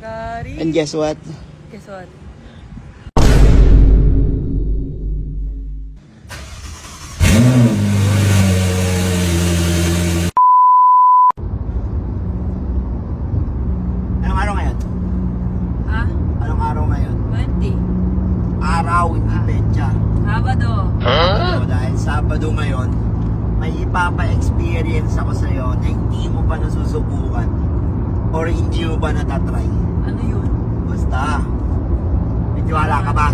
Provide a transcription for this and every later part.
Ferrari. And guess what? Guess what? Anong araw ngayon? Ha? Anong araw ngayon? 20. Araw, hindi petsa. Sabado. So, dahil Sabado ngayon, may ipapa-experience ako sa'yo na hindi mo pa nasusubukan or hindi mo pa natatry. Ano yun? Basta, nitiwala ka ba?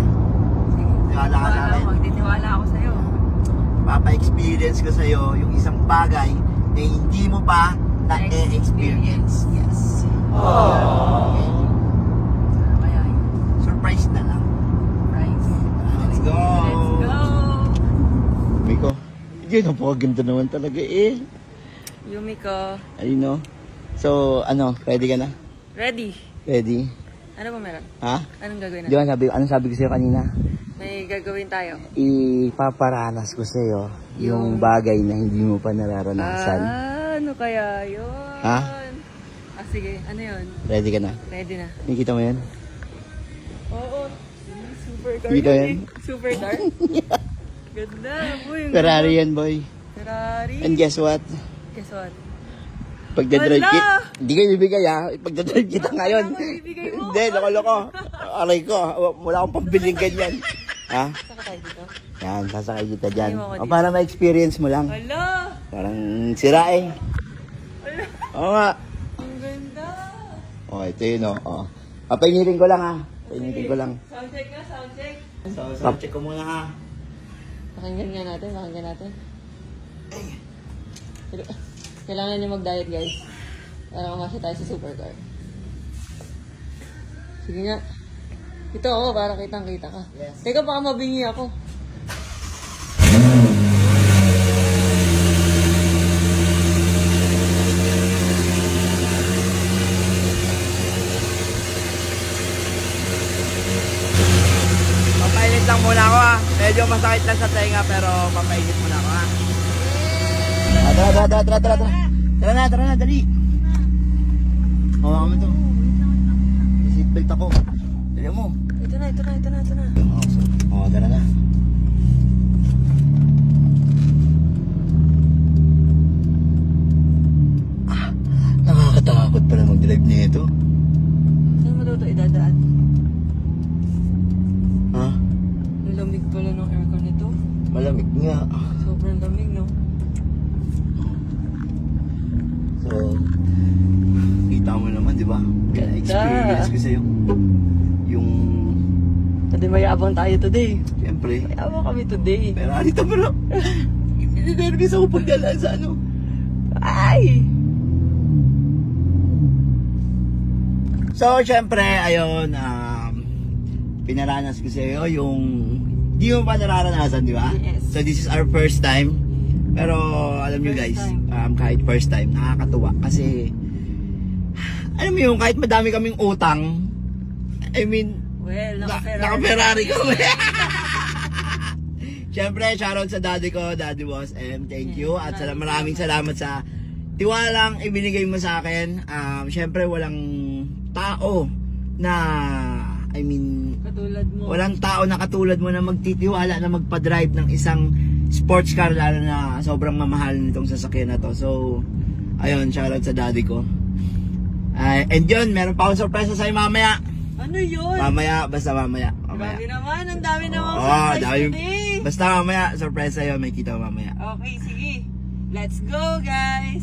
Sige. Tiwala ka sa akin? Magtitiwala ako sa'yo. Papa-experience ko sa'yo yung isang bagay na hindi mo pa na-experience. Yes. Okay. Ano kaya yun? Surprise na lang. Price. Let's go! Let's go! Miko, yun, napakaganda naman talaga eh. Yumiko. Ayun no. So, ano, ready ka na? Ready. Ready? Ano ba meron? Ha? Anong gagawin Di natin? ba anong sabi ko sa'yo kanina? May gagawin tayo. Ipaparanas ko sa'yo yung bagay na hindi mo pa nararanasan. Ano kaya yun? Ha? Sige. Ano yun? Ready ka na? Ready na. Nakikita mo yan? Oo. Super car Kita yun yan? eh. Super car? Ganda. Boy, Ferrari yan, boy. Ferrari. And guess what? Guess what? Pagdadrive Wala! kita, hindi kayo bibigay ha. Pagdadrive kita ngayon. Wala akong bibigay mo. Hindi, loko-loko. Aray ko, wala akong pambiling ganyan. Ha? Saka tayo dito? Yan, sasakay kita dyan. Ayaw ako O, dito. para ma-experience mo lang. Hala! Parang sira eh. Hala! Oo nga. Ang ganda! O, ito yun o. O. Papainitin ko lang ha. Painitin ko lang. Soundcheck na, soundcheck. So, check ko muna ha. Pakinggan nga natin, pakinggan natin. Pero, kailangan nyo mag-diet guys. Para kumasya tayo sa supercar. Sige nga. Ito ako, para kitang-kita ka. Yes. Teka, baka mabingi ako. Papainit lang muna ako ha. Medyo masakit lang sa tenga pero papainit muna ako ha. Tara na, dali. Hawakan mo to. May seatbelt ako. Dali mo. Ito na. Tara na. Nakakatakot pala mag-drive nito. Saan mo daw ito idadaan? Ha? Ang lamig pala ng aircon nito. Malamig nga. Sobrang lamig, no? So, kita mo naman, di ba? Kaya experience ko sa'yo. Yung, Kasi mayabang tayo today. siyempre, Mayabang kami today. pero alita mo na. Nervous ako pagdalaan sa ano. Ay! So, syempre, ayun, pinaranas ko sa'yo yung di mo pa nararanasan, di ba? Yes. So, this is our first time. Pero, alam nyo guys, kahit first time, nakakatuwa. Kasi, alam mo yung kahit madami kaming utang, I mean, Well, naka-Ferrari kami. Syempre, shoutout sa daddy ko, Daddy Boss M. Thank you. At maraming salamat sa tiwalang ibinigay mo sa akin. Syempre, walang tao na, I mean, Katulad mo. walang tao na katulad mo na magtitiwala na magpa-drive ng isang sports car, lalo na sobrang mamahal nitong sasakyan na to. So, ayun, shoutout sa daddy ko. And yun, meron pa akong surprise sa'yo mamaya. Ano yun? Mamaya. Grabe naman, ang dami naman Oh, surprise today. basta mamaya, surprise sa'yo, may kita mamaya. Okay, sige. Let's go, guys!